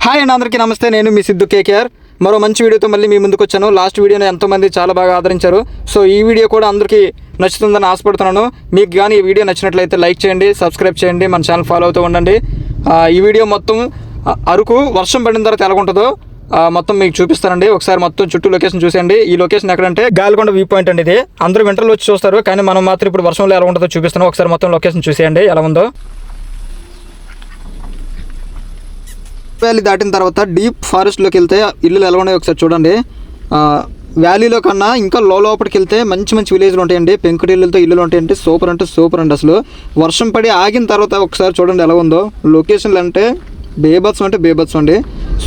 Hi అండి, అందరికీ నమస్తే. నేను మీ సిద్ధు కేకేఆర్. మరో మంచి వీడియోతో మళ్ళీ మీ ముందుకు వచ్చాను. లాస్ట్ వీడియోని ఎంతోమంది చాలా బాగా ఆదరించారు. సో ఈ వీడియో కూడా అందరికీ నచ్చుతుందని ఆశపడుతున్నాను. మీకు కానీ ఈ వీడియో నచ్చినట్లయితే లైక్ చేయండి, సబ్స్క్రైబ్ చేయండి, మన ఛానల్ ఫాలో అవుతూ ఉండండి. ఈ వీడియో మొత్తం అరకు వర్షం పడిన తర్వాత ఎలా ఉంటుందో మొత్తం మీకు చూపిస్తానండి. ఒకసారి మొత్తం చుట్టూ లొకేషన్ చూసేయండి. ఈ లొకేషన్ ఎక్కడంటే గాలికొండ వ్యూ పాయింట్ అండి. ఇది అందరూ వింటర్లో వచ్చి చూస్తారు, కానీ మనం మాత్రం ఇప్పుడు వర్షంలో ఎలా ఉంటుందో చూపిస్తాను. ఒకసారి మొత్తం లొకేషన్ చూసేయండి ఎలా ఉందో. వ్యాలీ దాటిన తర్వాత డీప్ ఫారెస్ట్లోకి వెళ్తే ఇల్లులు ఎలా ఉన్నాయో ఒకసారి చూడండి. వ్యాలీలో కన్నా ఇంకా లోపలికి వెళ్తే మంచి మంచి విలేజ్లు ఉంటాయండి. పెంకుటి ఇళ్ళతో ఇల్లులు ఉంటాయండి. సూపర్ అంటే సూపర్ అండి. అసలు వర్షం పడి ఆగిన తర్వాత ఒకసారి చూడండి ఎలా ఉందో లొకేషన్లు. అంటే బేబత్సం అండి.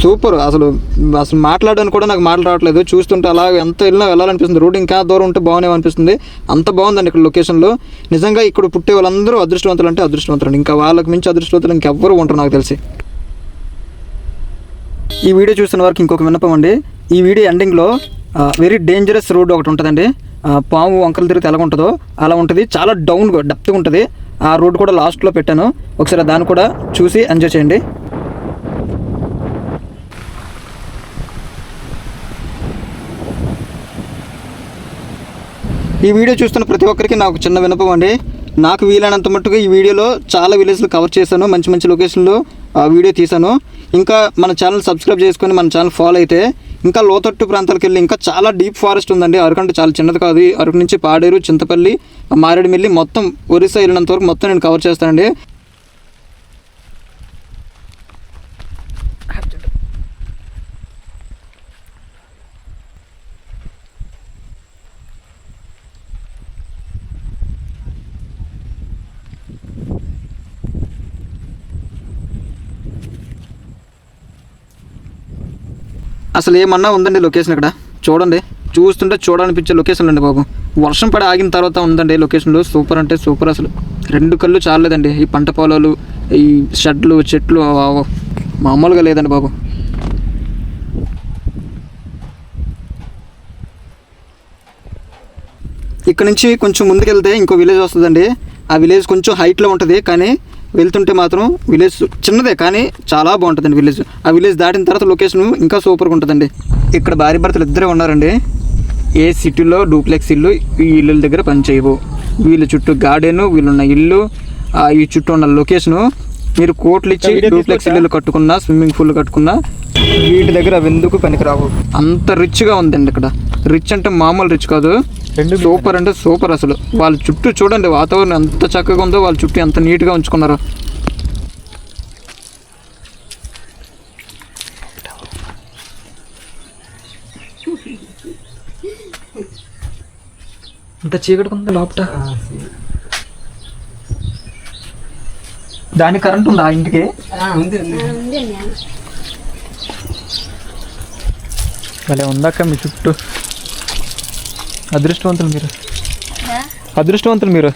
సూపర్. అసలు మాట్లాడడానికి కూడా నాకు మాటలు రావట్లేదు. చూస్తుంటే అలా ఎంత వెళ్ళినా వెళ్ళాలనిపిస్తుంది. రోడ్ ఇంకా దూరం ఉంటే బాగునే అనిపిస్తుంది. అంత బాగుందండి ఇక్కడ లొకేషన్లో. నిజంగా ఇక్కడ పుట్టే వాళ్ళందరూ అదృష్టవంతులు అంటే అదృష్టవంతులు. ఇంకా వాళ్ళకి మించి అదృష్టవంతులు ఇంకెవ్వరూ ఉంటారు నాకు తెలిసి. ఈ వీడియో చూస్తున్న వారికి ఇంకొక విన్నపం అండి. ఈ వీడియో ఎండింగ్లో వెరీ డేంజరస్ రోడ్ ఒకటి ఉంటుందండి. పాము వంకలు తిరిగితే ఎలా ఉంటుందో అలా ఉంటుంది. చాలా డెప్త్గా ఉంటుంది. ఆ రోడ్ కూడా లాస్ట్లో పెట్టాను. ఒకసారి దాన్ని కూడా చూసి ఎంజాయ్ చేయండి. ఈ వీడియో చూస్తున్న ప్రతి ఒక్కరికి నాకు చిన్న విన్నపం అండి. నాకు వీలైనంత మట్టుకు ఈ వీడియోలో చాలా విలేజ్లు కవర్ చేశాను. మంచి మంచి లొకేషన్లో వీడియో తీశాను. ఇంకా మన ఛానల్ సబ్స్క్రైబ్ చేసుకొని మన ఛానల్ ఫాలో అయితే ఇంకా లోతట్టు ప్రాంతాలకు వెళ్ళి ఇంకా చాలా డీప్ ఫారెస్ట్ ఉందండి. అరకు అంటే చాలా చిన్నది కాదు. అరకు నుంచి పాడేరు, చింతపల్లి, మారేడుమిల్లి మొత్తం ఒరిస్సా వెళ్ళినంత వరకు మొత్తం నేను కవర్ చేస్తానండి. అసలు ఏమన్నా ఉందండి లొకేషన్ ఇక్కడ చూడండి. చూస్తుంటే చూడాలనిపించే లొకేషన్ అండి బాబు. వర్షం పడి ఆగిన తర్వాత ఉందండి లొకేషన్లో. సూపర్ అంటే సూపర్. అసలు రెండు కళ్ళు చాలలేదండి. ఈ పంట పొలాలు, ఈ షెడ్లు, చెట్లు మామూలుగా లేదండి బాబు. ఇక్కడ నుంచి కొంచెం ముందుకెళ్తే ఇంకో విలేజ్ వస్తుందండి. ఆ విలేజ్ కొంచెం హైట్లో ఉంటుంది, కానీ వెళ్తుంటే మాత్రం విలేజ్ చిన్నదే కానీ చాలా బాగుంటుందండి విలేజ్. ఆ విలేజ్ దాటిన తర్వాత లొకేషన్ ఇంకా సూపర్గా ఉంటుందండి. ఇక్కడ భార్య భర్తలు ఇద్దరే ఉన్నారండి. ఏ సిటీలో డూప్లెక్స్ ఇల్లు ఈ ఇల్లుల దగ్గర పనిచేయవు. వీళ్ళ చుట్టూ గార్డెను, వీళ్ళున్న ఇల్లు, ఈ చుట్టూ ఉన్న లొకేషను మీరు కోట్లు ఇచ్చి డూప్లెక్స్ ఇల్లులు కట్టుకున్నా, స్విమ్మింగ్ పూల్ కట్టుకున్నా వీటి దగ్గర అవి ఎందుకు పనికిరావు. అంత రిచ్గా ఉందండి ఇక్కడ. రిచ్ అంటే మామూలు రిచ్ కాదు, సూపర్ అంటే సూపర్. అసలు వాళ్ళ చుట్టూ చూడండి వాతావరణం ఎంత చక్కగా ఉందో, వాళ్ళ చుట్టూ ఎంత నీట్గా ఉంచుకున్నారో. అంత చీకటిగా ఉంది లోపల. దానికి కరెంట్ ఉందా ఇంటికి? భలే ఉందాక మీ చుట్టూ. అదృష్టవంతులు మీరు, అదృష్టవంతులు మీరు.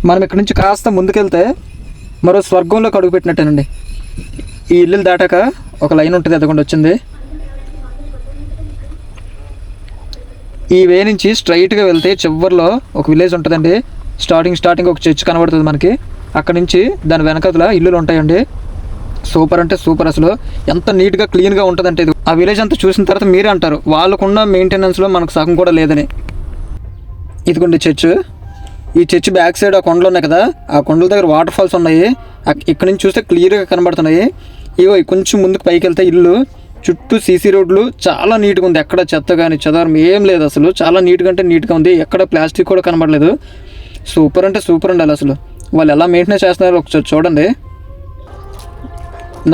మనం ఇక్కడ నుంచి కాస్త ముందుకెళ్తే మరో స్వర్గంలోకి అడుగు పెట్టినట్టేనండి. ఈ ఇల్లు దాటాక ఒక లైన్ ఉంటుంది, అదొకటి వచ్చింది. ఈ వే నుంచి స్ట్రైట్గా వెళ్తే చివరిలో ఒక విలేజ్ ఉంటుందండి. స్టార్టింగ్ ఒక చర్చ్ కనబడుతుంది మనకి. అక్కడ నుంచి దాని వెనకతల ఇల్లులు ఉంటాయండి. సూపర్ అంటే సూపర్, అసలు ఎంత నీట్గా క్లీన్గా ఉంటుందంటే ఇది. ఆ విలేజ్ అంతా చూసిన తర్వాత మీరే అంటారు వాళ్ళకున్న మెయింటెనెన్స్లో మనకు సగం కూడా లేదని. ఇదిగోండి చర్చ్. ఈ చర్చ్ బ్యాక్ సైడ్ ఆ కొండలు ఉన్నాయి కదా, ఆ కొండల దగ్గర వాటర్ ఫాల్స్ ఉన్నాయి. ఇక్కడ నుంచి చూస్తే క్లియర్గా కనబడుతున్నాయి. ఇగో కొంచెం ముందుకు పైకి వెళ్తే ఇల్లు, చుట్టూ సీసీ రోడ్లు, చాలా నీట్గా ఉంది. ఎక్కడ చెత్త కానీ చెదారం ఏం లేదు, అసలు చాలా నీట్గా అంటే నీట్గా ఉంది. ఎక్కడ ప్లాస్టిక్ కూడా కనబడలేదు. సూపర్ అంటే సూపర్ ఉండాలి. అసలు వాళ్ళు ఎలా మెయింటెనెన్స్ చేస్తున్నారో ఒకసారి చూడండి.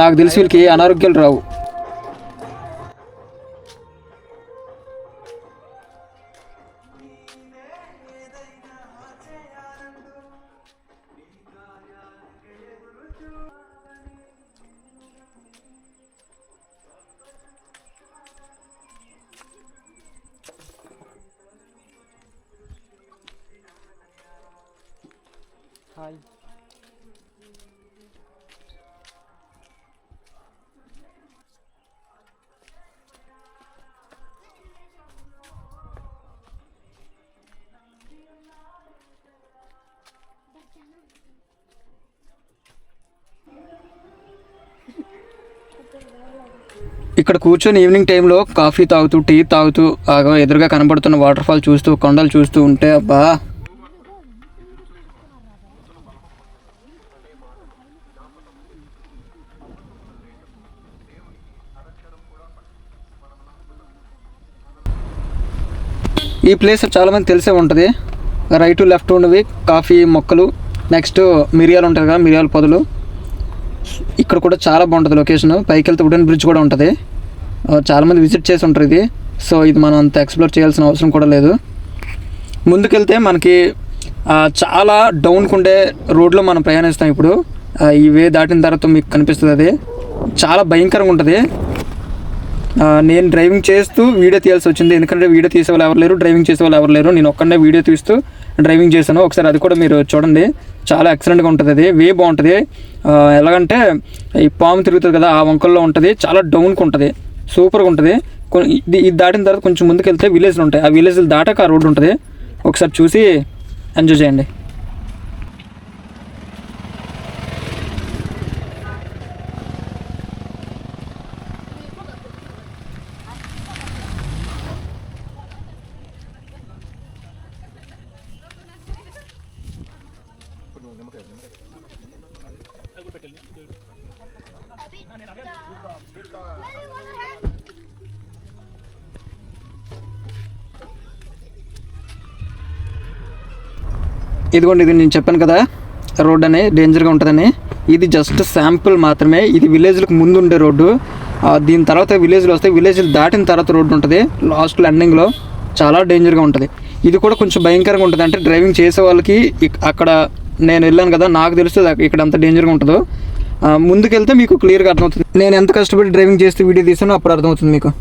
నాకు తెలిసి వీళ్ళకి ఏ అనారోగ్యాలు రావు. హాయ్. ఇక్కడ కూర్చొని ఈవినింగ్ టైంలో కాఫీ తాగుతూ టీ తాగుతూ ఎదురుగా కనబడుతున్న వాటర్ ఫాల్ చూస్తూ కొండలు చూస్తూ ఉంటే అబ్బా. ఈ ప్లేస్ చాలామంది తెలిసే ఉంటుంది. రైట్ లెఫ్ట్ ఉన్నవి కాఫీ మొక్కలు, నెక్స్ట్ మిరియాలు ఉంటుంది కదా, మిరియాల పొదలు. ఇక్కడ కూడా చాలా బాగుంటుంది లొకేషన్. పైకి వెళ్తే వుడెన్ బ్రిడ్జ్ కూడా ఉంటుంది. చాలామంది విజిట్ చేసి ఉంటారు ఇది. సో ఇది మనం అంత ఎక్స్ప్లోర్ చేయాల్సిన అవసరం కూడా లేదు. ముందుకెళ్తే మనకి చాలా డౌన్కి ఉండే రోడ్లో మనం ప్రయాణిస్తాం. ఇప్పుడు ఈ వే దాటిన తర్వాత మీకు కనిపిస్తుంది, అది చాలా భయంకరంగా ఉంటుంది. నేను డ్రైవింగ్ చేస్తూ వీడియో తీయాల్సి వచ్చింది, ఎందుకంటే వీడియో తీసే వాళ్ళు ఎవరు లేరు, డ్రైవింగ్ చేసే వాళ్ళు ఎవరు లేరు. నేను ఒక్కడే వీడియో తీస్తూ డ్రైవింగ్ చేశాను. ఒకసారి అది కూడా మీరు చూడండి, చాలా ఎక్సలెంట్గా ఉంటుంది. అది వే బాగుంటుంది. ఎలాగంటే ఈ పాము తిరుగుతుంది కదా, ఆ వంకల్లో ఉంటుంది. చాలా డౌన్కి ఉంటుంది, సూపర్గా ఉంటుంది. ఇది దాటిన తర్వాత కొంచెం ముందుకు వెళ్తే విలేజ్లు ఉంటాయి. ఆ విలేజ్లు దాటాక ఆ రోడ్డు ఉంటుంది. ఒకసారి చూసి ఎంజాయ్ చేయండి. ఇదిగోండి, ఇది నేను చెప్పాను కదా రోడ్ అని డేంజర్గా ఉంటుందని. ఇది జస్ట్ శాంపుల్ మాత్రమే. ఇది విలేజ్లకు ముందు ఉండే రోడ్డు. దీని తర్వాత విలేజ్లో వస్తే విలేజ్లు దాటిన తర్వాత రోడ్డు ఉంటుంది. లాస్ట్ ఎండింగ్లో చాలా డేంజర్గా ఉంటుంది. ఇది కూడా కొంచెం భయంకరంగా ఉంటుంది. అంటే డ్రైవింగ్ చేసే వాళ్ళకి అక్కడ నేను వెళ్ళాను కదా, నాకు తెలుస్తుంది ఇక్కడ అంత డేంజర్గా ఉంటుందో. ముందుకెళ్తే మీకు క్లియర్గా అర్థమవుతుంది. నేను ఎంత కష్టపడి డ్రైవింగ్ చేస్తే వీడియో తీసానో అప్పుడు అర్థమవుతుంది మీకు.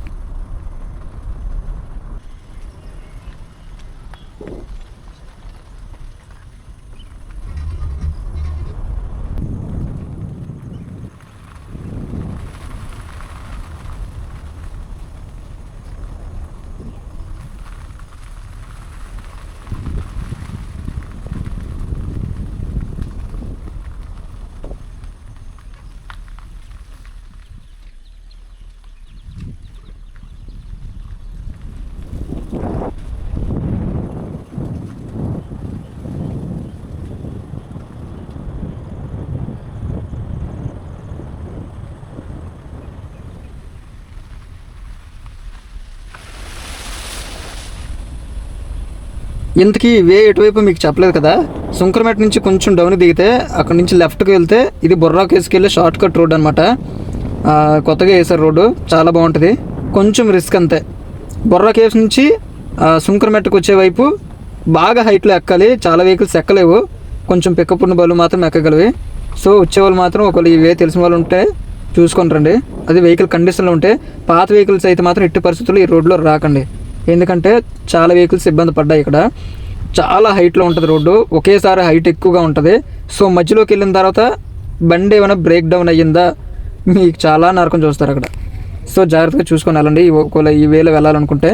ఇంతకీ వే ఎటువైపు మీకు చెప్పలేదు కదా. సుంకరమేట నుంచి కొంచెం డౌన్ దిగితే అక్కడ నుంచి లెఫ్ట్కి వెళ్తే ఇది బొర్రా కేసుకి వెళ్ళే షార్ట్ కట్ రోడ్ అనమాట. కొత్తగా వేసారు రోడ్డు, చాలా బాగుంటుంది. కొంచెం రిస్క్ అంతే. బొర్రా కేవ్స్ నుంచి సుంకరమెట్టకు వచ్చే వైపు బాగా హైట్లో ఎక్కాలి. చాలా వెహికల్స్ ఎక్కలేవు, కొంచెం పికప్ ఉన్న బళ్ళు మాత్రం ఎక్కగలవి. సో వచ్చేవాళ్ళు మాత్రం ఒకవేళ ఈ వే తెలిసిన వాళ్ళు ఉంటే చూసుకొని రండి. అది వెహికల్ కండిషన్లో ఉంటే. పాత వెహికల్స్ అయితే మాత్రం ఎట్టి పరిస్థితుల్లో ఈ రోడ్లో రాకండి, ఎందుకంటే చాలా వెహికల్స్ ఇబ్బంది పడ్డాయి ఇక్కడ. చాలా హైట్లో ఉంటుంది రోడ్డు, ఒకేసారి హైట్ ఎక్కువగా ఉంటుంది. సో మధ్యలోకి వెళ్ళిన తర్వాత బండి ఏమైనా బ్రేక్ డౌన్ అయ్యిందా మీకు చాలా నరకం చూస్తారు అక్కడ. సో జాగ్రత్తగా చూసుకొని వెళ్ళండి ఒకవేళ ఈ వేలో వెళ్ళాలనుకుంటే.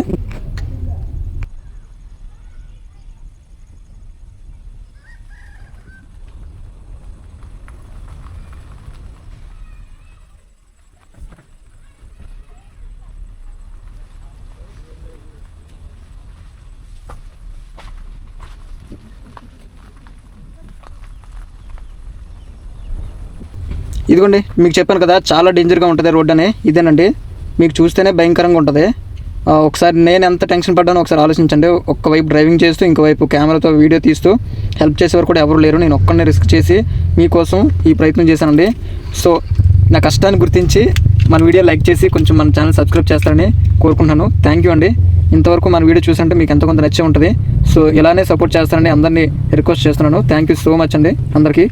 ఇదిగోండి మీకు చెప్పాను కదా చాలా డేంజర్గా ఉంటుంది రోడ్ అని. ఇదేనండి, మీకు చూస్తేనే భయంకరంగా ఉంటుంది. ఒకసారి నేను ఎంత టెన్షన్ పడ్డానో ఒకసారి ఆలోచించండి. ఒక్కవైపు డ్రైవింగ్ చేస్తూ ఇంకోవైపు కెమెరాతో వీడియో తీస్తూ హెల్ప్ చేసేవారు కూడా ఎవరు లేరు. నేను ఒక్కనే రిస్క్ చేసి మీకోసం ఈ ప్రయత్నం చేశానండి. సో నా కష్టాన్ని గుర్తించి మన వీడియో లైక్ చేసి కొంచెం మన ఛానల్ సబ్స్క్రైబ్ చేస్తారని కోరుకుంటున్నాను. థ్యాంక్ యూ అండి. ఇంతవరకు మన వీడియో చూసంటే మీకు ఎంతో కొంత నచ్చే ఉంటుంది. సో ఇలానే సపోర్ట్ చేస్తారని అందరినీ రిక్వెస్ట్ చేస్తున్నాను. థ్యాంక్ యూ సో మచ్ అండి అందరికీ.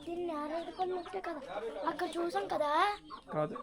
దీన్ని ఆరేడుకున్నట్టే కదా అక్కడ చూసాం కదా. కాదు